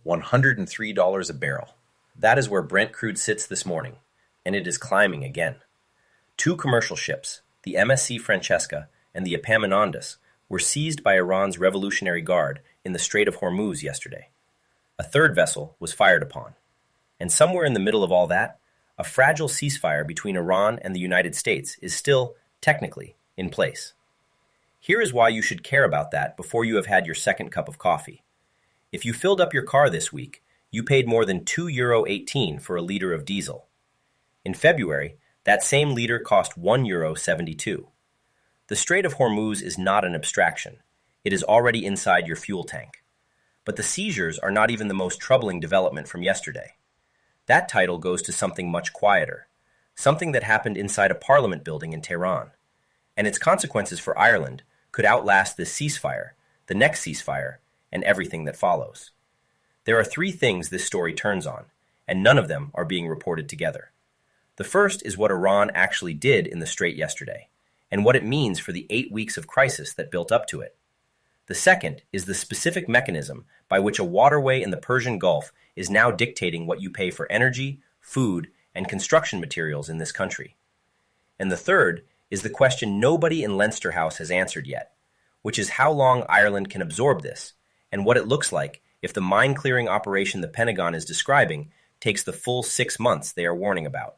$103 a barrel. That is where Brent crude sits this morning, and it is climbing again. Two commercial ships, the MSC Francesca and the Epaminondas, were seized by Iran's Revolutionary Guard in the Strait of Hormuz yesterday. A third vessel was fired upon. And somewhere in the middle of all that, a fragile ceasefire between Iran and the United States is still, technically, in place. Here is why you should care about that before you have had your second cup of coffee. If you filled up your car this week, you paid more than €2.18 for a litre of diesel. In February, that same litre cost €1.72. The Strait of Hormuz is not an abstraction. It is already inside your fuel tank. But the seizures are not even the most troubling development from yesterday. That title goes to something much quieter, something that happened inside a parliament building in Tehran. And its consequences for Ireland could outlast this ceasefire, the next ceasefire, and everything that follows. There are three things this story turns on, and none of them are being reported together. The first is what Iran actually did in the Strait yesterday, and what it means for the 8 weeks of crisis that built up to it. The second is the specific mechanism by which a waterway in the Persian Gulf is now dictating what you pay for energy, food, and construction materials in this country. And the third is the question nobody in Leinster House has answered yet, which is how long Ireland can absorb this, and what it looks like if the mine-clearing operation the Pentagon is describing takes the full 6 months they are warning about.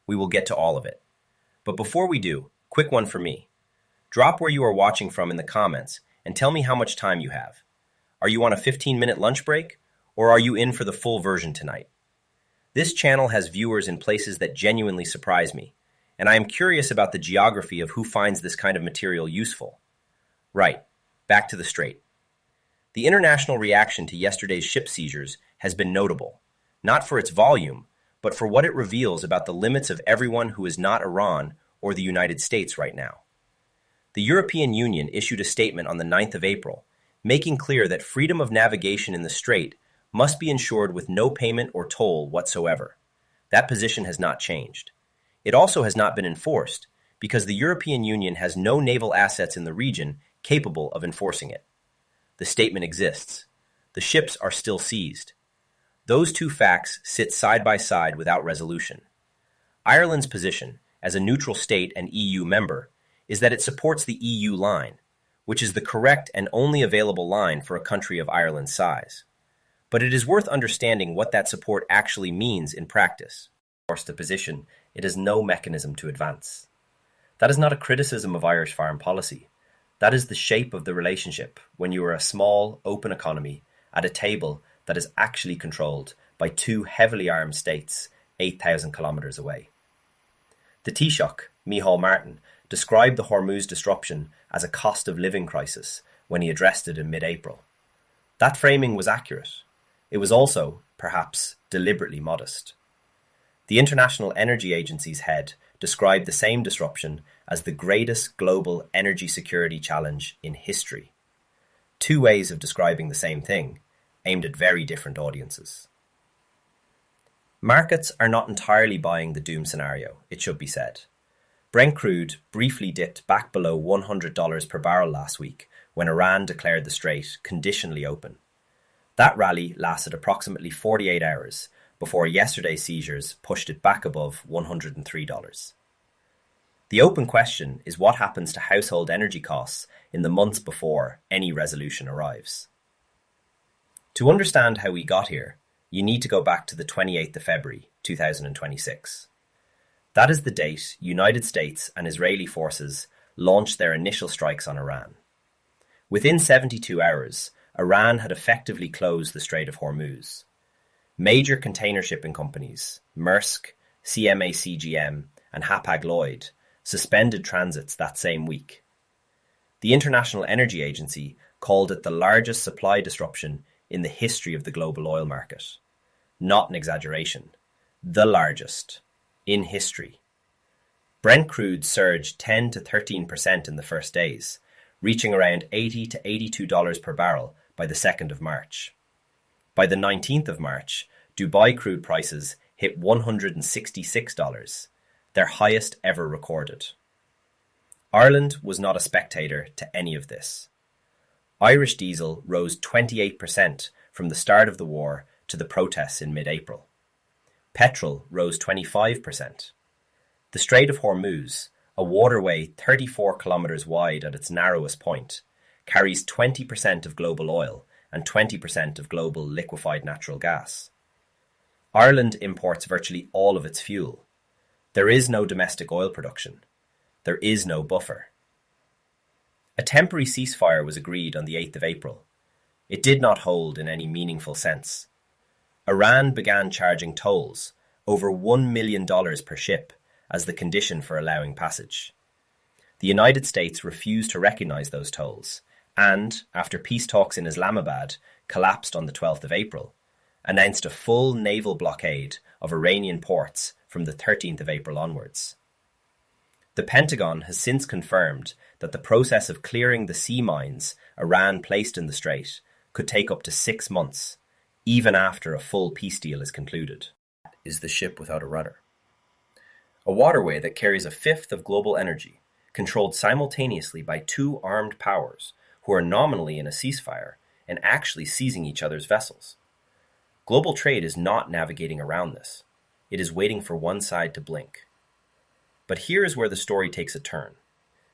We will get to all of it. But before we do, quick one for me. Drop where you are watching from in the comments and tell me how much time you have. Are you on a 15-minute lunch break, or are you in for the full version tonight? This channel has viewers in places that genuinely surprise me, and I am curious about the geography of who finds this kind of material useful. Right, back to the Strait. The international reaction to yesterday's ship seizures has been notable, not for its volume, but for what it reveals about the limits of everyone who is not Iran or the United States right now. The European Union issued a statement on the 9th of April, making clear that freedom of navigation in the Strait must be ensured with no payment or toll whatsoever. That position has not changed. It also has not been enforced, because the European Union has no naval assets in the region capable of enforcing it. The statement exists. The ships are still seized. Those two facts sit side by side without resolution. Ireland's position, as a neutral state and EU member, is that it supports the EU line, which is the correct and only available line for a country of Ireland's size. But it is worth understanding what that support actually means in practice. Force the position, it has no mechanism to advance. That is not a criticism of Irish foreign policy. That is the shape of the relationship when you are a small, open economy at a table that is actually controlled by two heavily armed states 8,000 kilometres away. The Taoiseach, Micheál Martin, described the Hormuz disruption as a cost of living crisis when he addressed it in mid-April. That framing was accurate. It was also, perhaps, deliberately modest. The International Energy Agency's head described the same disruption as the greatest global energy security challenge in history. Two ways of describing the same thing, aimed at very different audiences. Markets are not entirely buying the doom scenario, it should be said. Brent crude briefly dipped back below $100 per barrel last week when Iran declared the strait conditionally open. That rally lasted approximately 48 hours before yesterday's seizures pushed it back above $103. The open question is what happens to household energy costs in the months before any resolution arrives. To understand how we got here, you need to go back to the 28th of February 2026. That is the date United States and Israeli forces launched their initial strikes on Iran. Within 72 hours, Iran had effectively closed the Strait of Hormuz. Major container shipping companies, Maersk, CMA CGM, and Hapag-Lloyd, suspended transits that same week. The International Energy Agency called it the largest supply disruption in the history of the global oil market. Not an exaggeration. The largest. In history. Brent crude surged 10 to 13% in the first days, reaching around $80 to $82 per barrel by the 2nd of March. By the 19th of March, Dubai crude prices hit $166, their highest ever recorded. Ireland was not a spectator to any of this. Irish diesel rose 28% from the start of the war to the protests in mid-April. Petrol rose 25%. The Strait of Hormuz, a waterway 34 kilometers wide at its narrowest point, carries 20% of global oil and 20% of global liquefied natural gas. Ireland imports virtually all of its fuel. There is no domestic oil production. There is no buffer. A temporary ceasefire was agreed on the 8th of April. It did not hold in any meaningful sense. Iran began charging tolls, over $1 million per ship, as the condition for allowing passage. The United States refused to recognize those tolls and, after peace talks in Islamabad collapsed on the 12th of April, announced a full naval blockade of Iranian ports from the 13th of April onwards. The Pentagon has since confirmed that the process of clearing the sea mines Iran placed in the strait could take up to 6 months, even after a full peace deal is concluded. Is the ship without a rudder. A waterway that carries a fifth of global energy, controlled simultaneously by two armed powers who are nominally in a ceasefire and actually seizing each other's vessels. Global trade is not navigating around this. It is waiting for one side to blink. But here is where the story takes a turn.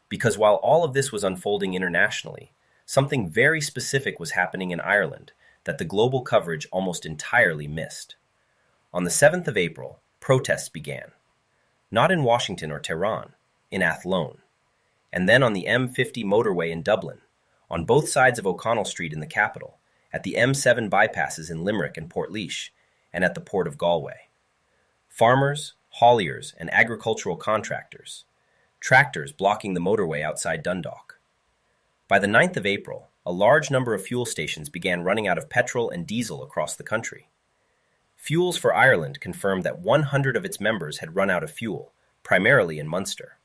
Because while all of this was unfolding internationally, something very specific was happening in Ireland that the global coverage almost entirely missed. On the 7th of April, protests began. Not in Washington or Tehran, in Athlone. And then on the M50 motorway in Dublin, on both sides of O'Connell Street in the capital, at the M7 bypasses in Limerick and Portlaoise, and at the port of Galway. Farmers, hauliers, and agricultural contractors. Tractors blocking the motorway outside Dundalk. By the 9th of April, a large number of fuel stations began running out of petrol and diesel across the country. Fuels for Ireland confirmed that 100 of its members had run out of fuel, primarily in Munster.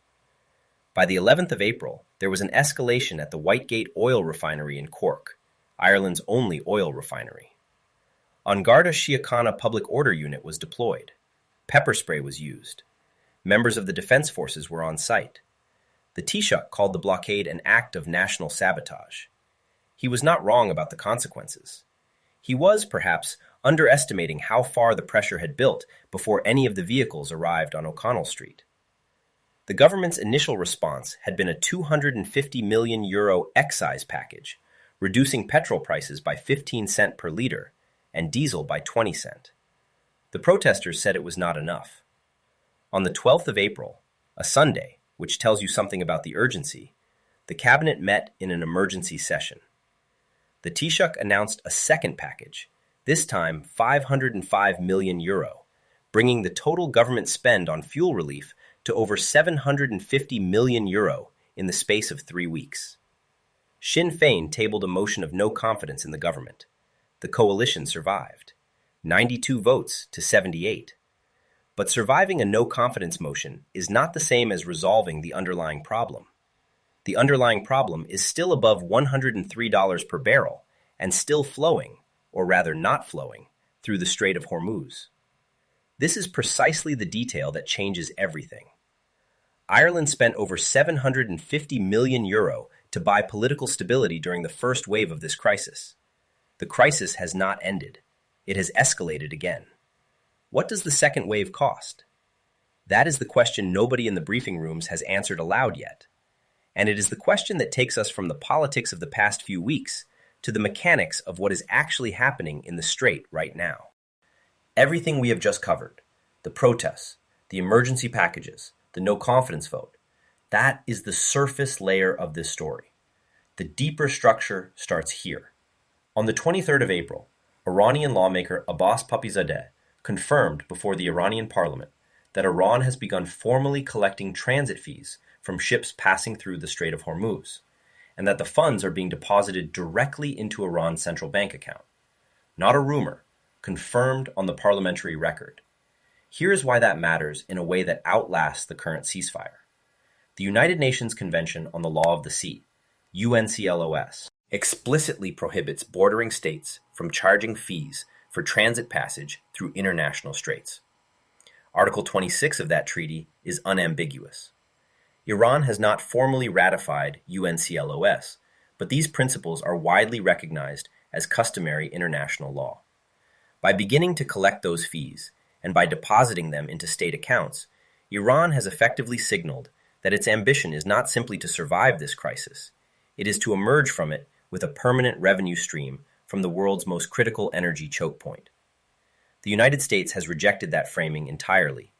By the 11th of April, there was an escalation at the Whitegate oil refinery in Cork, Ireland's only oil refinery. An Garda Síochána public order unit was deployed. Pepper spray was used. Members of the defense forces were on site. The Taoiseach called the blockade an act of national sabotage. He was not wrong about the consequences. He was, perhaps, underestimating how far the pressure had built before any of the vehicles arrived on O'Connell Street. The government's initial response had been a €250 million excise package, reducing petrol prices by 15 cents per litre and diesel by 20 cents. The protesters said it was not enough. On the 12th of April, a Sunday, which tells you something about the urgency, the cabinet met in an emergency session. The Taoiseach announced a second package, this time €505 million, bringing the total government spend on fuel relief to over €750 million in the space of 3 weeks. Sinn Féin tabled a motion of no confidence in the government. The coalition survived, 92 votes to 78. But surviving a no-confidence motion is not the same as resolving the underlying problem. The underlying problem is still above $103 per barrel and still flowing, or rather not flowing, through the Strait of Hormuz. This is precisely the detail that changes everything. Ireland spent over €750 million to buy political stability during the first wave of this crisis. The crisis has not ended. It has escalated again. What does the second wave cost? That is the question nobody in the briefing rooms has answered aloud yet. And it is the question that takes us from the politics of the past few weeks to the mechanics of what is actually happening in the Strait right now. Everything we have just covered, the protests, the emergency packages, the no-confidence vote, that is the surface layer of this story. The deeper structure starts here. On the 23rd of April, Iranian lawmaker Abbas Papizadeh confirmed before the Iranian parliament that Iran has begun formally collecting transit fees from ships passing through the Strait of Hormuz, and that the funds are being deposited directly into Iran's central bank account. Not a rumor, confirmed on the parliamentary record. Here is why that matters in a way that outlasts the current ceasefire. The United Nations Convention on the Law of the Sea, UNCLOS, explicitly prohibits bordering states from charging fees for transit passage through international straits. Article 26 of that treaty is unambiguous. Iran has not formally ratified UNCLOS, but these principles are widely recognized as customary international law. By beginning to collect those fees, and by depositing them into state accounts, Iran has effectively signaled that its ambition is not simply to survive this crisis, it is to emerge from it with a permanent revenue stream from the world's most critical energy choke point. The United States has rejected that framing entirely.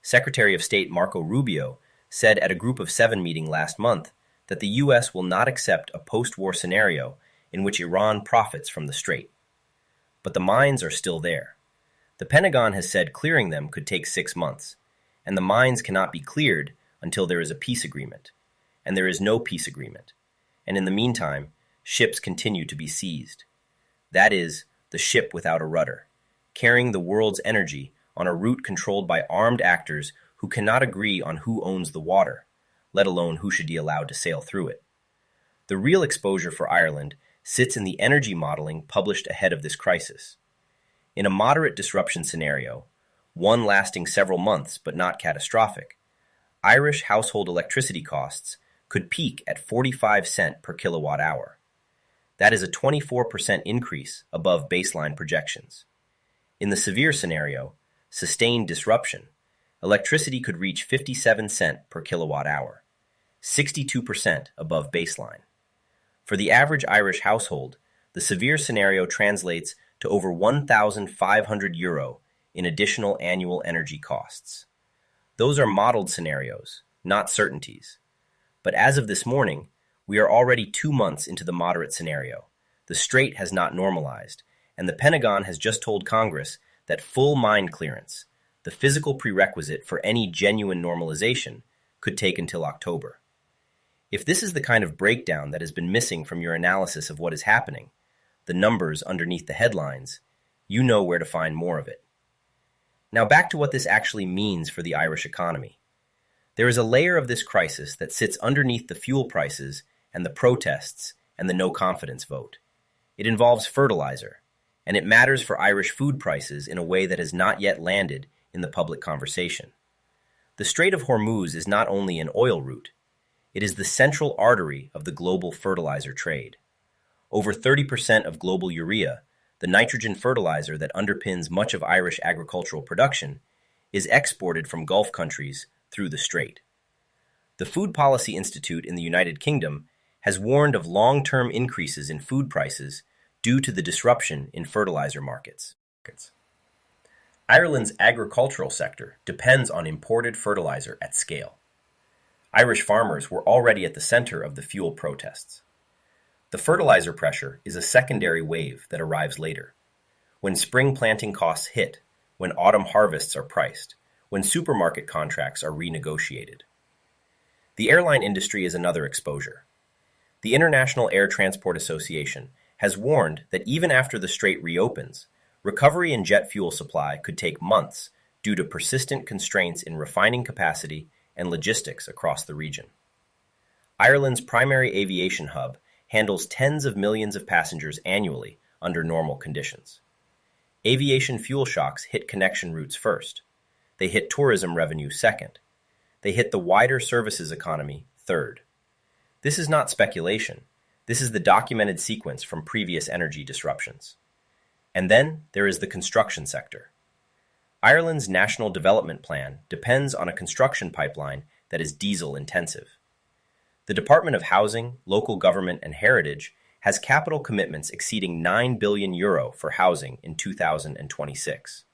Secretary of State Marco Rubio said at a Group of Seven meeting last month that the U.S. will not accept a post-war scenario in which Iran profits from the strait. But the mines are still there. The Pentagon has said clearing them could take 6 months, and the mines cannot be cleared until there is a peace agreement. And there is no peace agreement. And in the meantime, ships continue to be seized. That is, the ship without a rudder, carrying the world's energy on a route controlled by armed actors who cannot agree on who owns the water, let alone who should be allowed to sail through it. The real exposure for Ireland sits in the energy modeling published ahead of this crisis. In a moderate disruption scenario, one lasting several months but not catastrophic, Irish household electricity costs could peak at 45 cents per kilowatt hour. That is a 24% increase above baseline projections. In the severe scenario, sustained disruption, electricity could reach 57 cents per kilowatt hour, 62% above baseline. For the average Irish household, the severe scenario translates to over €1,500 in additional annual energy costs. Those are modeled scenarios, not certainties. But as of this morning, we are already 2 months into the moderate scenario. The strait has not normalized, and the Pentagon has just told Congress that full mine clearance, the physical prerequisite for any genuine normalization, could take until October. If this is the kind of breakdown that has been missing from your analysis of what is happening, the numbers underneath the headlines, you know where to find more of it. Now back to what this actually means for the Irish economy. There is a layer of this crisis that sits underneath the fuel prices and the protests and the no-confidence vote. It involves fertilizer, and it matters for Irish food prices in a way that has not yet landed in the public conversation. The Strait of Hormuz is not only an oil route, it is the central artery of the global fertilizer trade. Over 30% of global urea, the nitrogen fertilizer that underpins much of Irish agricultural production, is exported from Gulf countries through the strait. The Food Policy Institute in the United Kingdom has warned of long-term increases in food prices due to the disruption in fertilizer markets. Ireland's agricultural sector depends on imported fertilizer at scale. Irish farmers were already at the center of the fuel protests. The fertilizer pressure is a secondary wave that arrives later, when spring planting costs hit, when autumn harvests are priced, when supermarket contracts are renegotiated. The airline industry is another exposure. The International Air Transport Association has warned that even after the strait reopens, recovery in jet fuel supply could take months due to persistent constraints in refining capacity and logistics across the region. Ireland's primary aviation hub handles tens of millions of passengers annually under normal conditions. Aviation fuel shocks hit connection routes first. They hit tourism revenue second. They hit the wider services economy third. This is not speculation. This is the documented sequence from previous energy disruptions. And then there is the construction sector. Ireland's National Development Plan depends on a construction pipeline that is diesel intensive. The Department of Housing, Local Government and Heritage has capital commitments exceeding €9 billion for housing in 2026.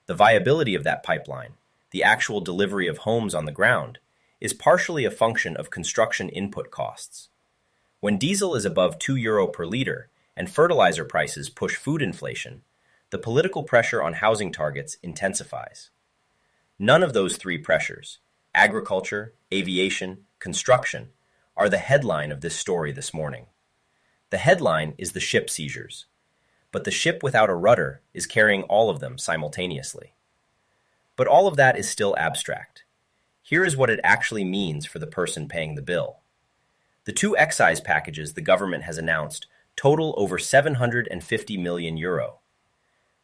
The viability of that pipeline, the actual delivery of homes on the ground, is partially a function of construction input costs. When diesel is above €2 per litre and fertilizer prices push food inflation, the political pressure on housing targets intensifies. None of those three pressures, agriculture, aviation, construction, are the headline of this story this morning. The headline is the ship seizures, but the ship without a rudder is carrying all of them simultaneously. But all of that is still abstract. Here is what it actually means for the person paying the bill. The 2 excise packages the government has announced total over €750 million.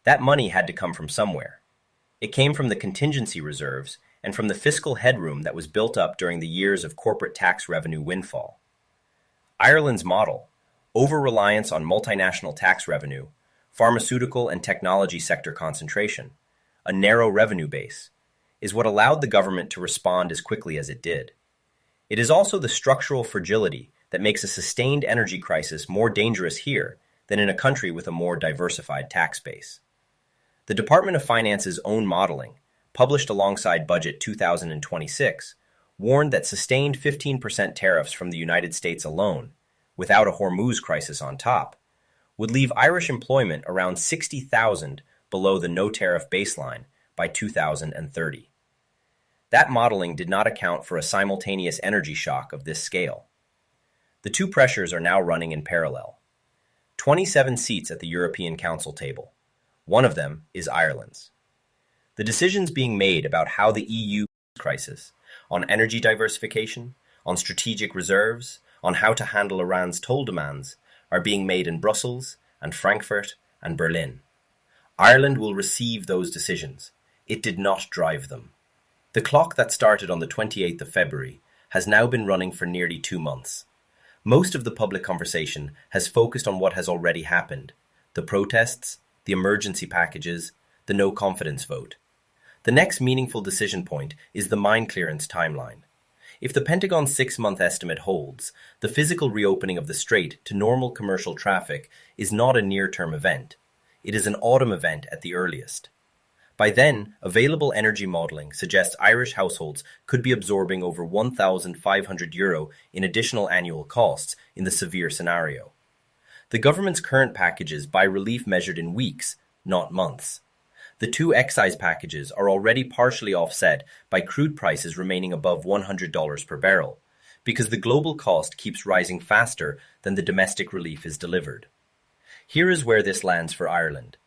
That money had to come from somewhere. It came from the contingency reserves and from the fiscal headroom that was built up during the years of corporate tax revenue windfall. Ireland's model, over-reliance on multinational tax revenue, pharmaceutical and technology sector concentration, a narrow revenue base, is what allowed the government to respond as quickly as it did. It is also the structural fragility that makes a sustained energy crisis more dangerous here than in a country with a more diversified tax base. The Department of Finance's own modeling, published alongside Budget 2026, warned that sustained 15% tariffs from the United States alone, without a Hormuz crisis on top, would leave Irish employment around 60,000 below the no-tariff baseline by 2030. That modeling did not account for a simultaneous energy shock of this scale. The two pressures are now running in parallel. 27 seats at the European Council table. One of them is Ireland's. The decisions being made about how the EU crisis, on energy diversification, on strategic reserves, on how to handle Iran's toll demands, are being made in Brussels and Frankfurt and Berlin. Ireland will receive those decisions. It did not drive them. The clock that started on the 28th of February has now been running for nearly 2 months. Most of the public conversation has focused on what has already happened: the protests, the emergency packages, the no-confidence vote. The next meaningful decision point is the mine clearance timeline. If the Pentagon's 6-month estimate holds, the physical reopening of the Strait to normal commercial traffic is not a near-term event. It is an autumn event at the earliest. By then, available energy modelling suggests Irish households could be absorbing over €1,500 in additional annual costs in the severe scenario. The government's current packages buy relief measured in weeks, not months. The two excise packages are already partially offset by crude prices remaining above $100 per barrel, because the global cost keeps rising faster than the domestic relief is delivered. Here is where this lands for Ireland,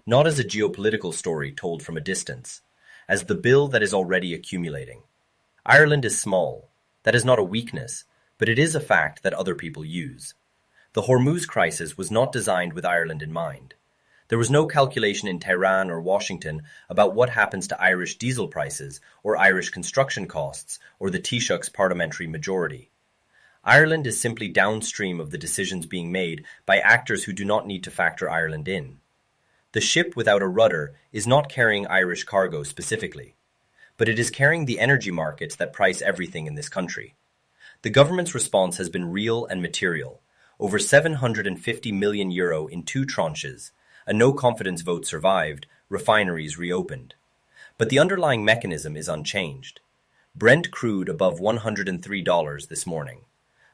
not as a geopolitical story told from a distance, as the bill that is already accumulating. Ireland is small. That is not a weakness, but it is a fact that other people use. The Hormuz crisis was not designed with Ireland in mind. There was no calculation in Tehran or Washington about what happens to Irish diesel prices or Irish construction costs or the Taoiseach's parliamentary majority. Ireland is simply downstream of the decisions being made by actors who do not need to factor Ireland in. The ship without a rudder is not carrying Irish cargo specifically, but it is carrying the energy markets that price everything in this country. The government's response has been real and material. Over €750 million in 2 tranches. A no-confidence vote survived, refineries reopened. But the underlying mechanism is unchanged. Brent crude above $103 this morning.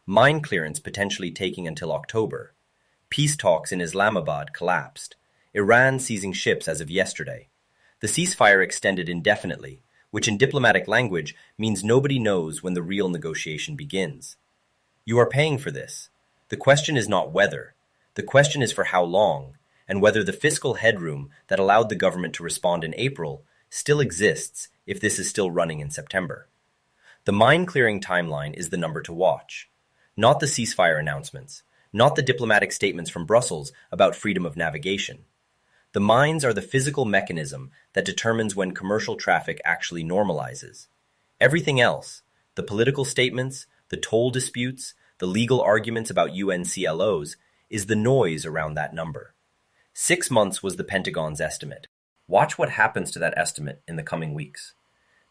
Mine clearance potentially taking until October. Peace talks in Islamabad collapsed. Iran seizing ships as of yesterday. The ceasefire extended indefinitely, which in diplomatic language means nobody knows when the real negotiation begins. You are paying for this. The question is not whether. The question is for how long, and whether the fiscal headroom that allowed the government to respond in April still exists if this is still running in September. The mine-clearing timeline is the number to watch, not the ceasefire announcements, not the diplomatic statements from Brussels about freedom of navigation. The mines are the physical mechanism that determines when commercial traffic actually normalizes. Everything else, the political statements, the toll disputes, the legal arguments about UNCLOs, is the noise around that number. 6 months was the Pentagon's estimate. Watch what happens to that estimate in the coming weeks.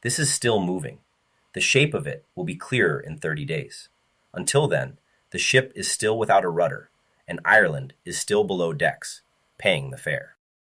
This is still moving. The shape of it will be clearer in 30 days. Until then, the ship is still without a rudder, and Ireland is still below decks, paying the fare.